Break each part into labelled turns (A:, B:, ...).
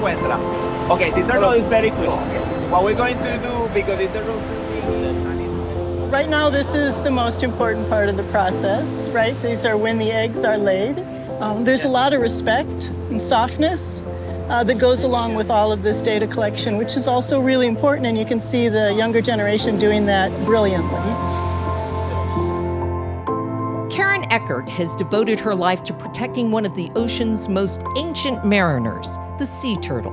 A: encuentra. Okay, the turtle is very quick. What we're going to do, because the turtle...
B: Right now, this is the most important part of the process, right? These are when the eggs are laid. There's a lot of respect and softness that goes along with all of this data collection, which is also really important, and you can see the younger generation doing that brilliantly.
C: Eckert has devoted her life to protecting one of the ocean's most ancient mariners, the sea turtle.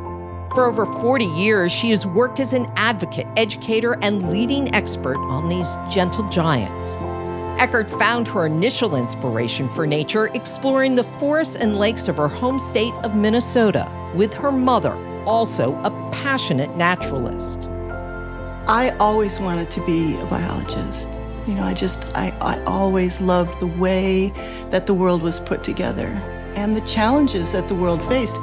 C: For over 40 years, she has worked as an advocate, educator, and leading expert on these gentle giants. Eckert found her initial inspiration for nature exploring the forests and lakes of her home state of Minnesota with her mother, also a passionate naturalist.
B: I always wanted to be a biologist. You know, I always loved the way that the world was put together and the challenges that the world faced.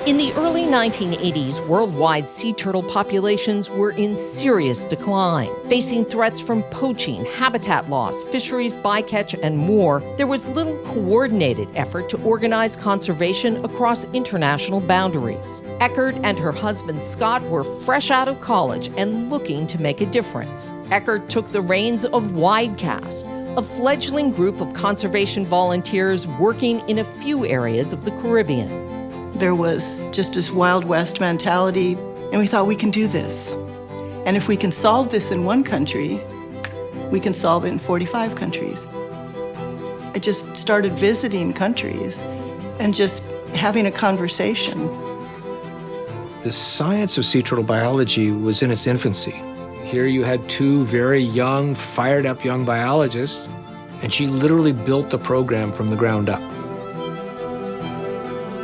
C: In the early 1980s, worldwide sea turtle populations were in serious decline. Facing threats from poaching, habitat loss, fisheries bycatch, and more, there was little coordinated effort to organize conservation across international boundaries. Eckert and her husband Scott were fresh out of college and looking to make a difference. Eckert took the reins of WIDECAST, a fledgling group of conservation volunteers working in a few areas of the Caribbean.
B: There was just this Wild West mentality, and we thought we can do this. And if we can solve this in one country, we can solve it in 45 countries. I just started visiting countries and just having a conversation.
D: The science of sea turtle biology was in its infancy. Here you had two very young, fired up young biologists, and she literally built the program from the ground up.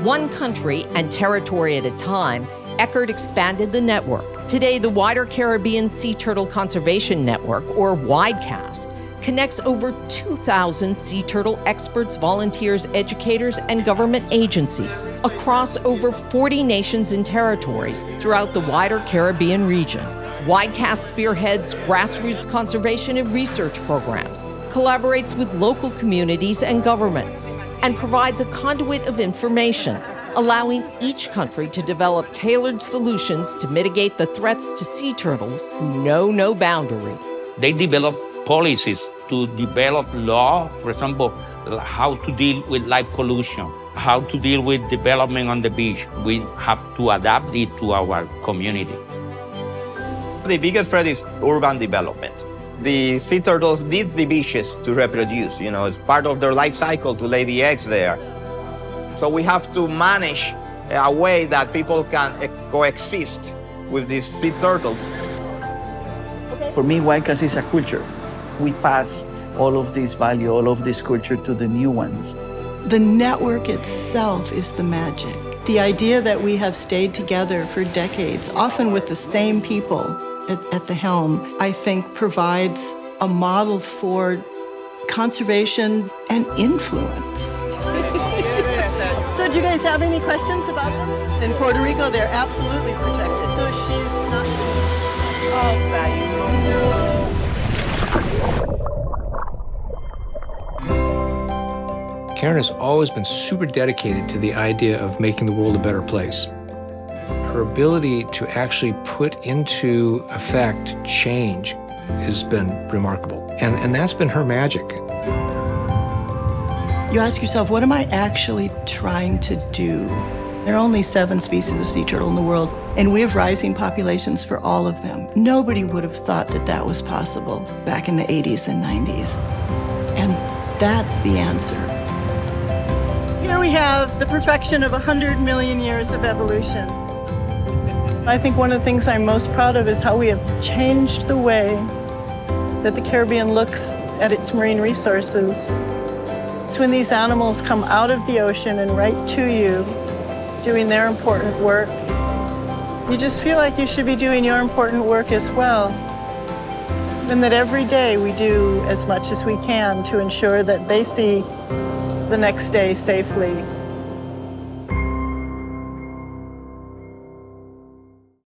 C: One country and territory at a time, Eckert expanded the network. Today, the wider Caribbean Sea Turtle Conservation Network, or WIDECAST, connects over 2,000 sea turtle experts, volunteers, educators, and government agencies across over 40 nations and territories throughout the wider Caribbean region. WIDECAST spearheads grassroots conservation and research programs, collaborates with local communities and governments, and provides a conduit of information, allowing each country to develop tailored solutions to mitigate the threats to sea turtles who know no boundary.
E: They develop policies to develop law, for example, how to deal with light pollution, how to deal with development on the beach. We have to adapt it to our community.
A: The biggest threat is urban development. The sea turtles need the beaches to reproduce. You know, it's part of their life cycle to lay the eggs there. So we have to manage a way that people can coexist with this sea turtle.
F: For me, WIDECAST is a culture. We pass all of this value, all of this culture to the new ones.
B: The network itself is the magic. The idea that we have stayed together for decades, often with the same people at the helm, I think provides a model for conservation and influence. So do you guys have any questions about them? In Puerto Rico, they're absolutely protected. So she's not... Oh,
D: Karen has always been super dedicated to the idea of making the world a better place. Her ability to actually put into effect change has been remarkable. And that's been her magic.
B: You ask yourself, what am I actually trying to do? There are only 7 species of sea turtle in the world, and we have rising populations for all of them. Nobody would have thought that that was possible back in the 80s and 90s. And that's the answer. Here we have the perfection of 100 million years of evolution. I think one of the things I'm most proud of is how we have changed the way that the Caribbean looks at its marine resources. It's when these animals come out of the ocean and right to you, doing their important work. You just feel like you should be doing your important work as well. And that every day we do as much as we can to ensure that they see the next day safely.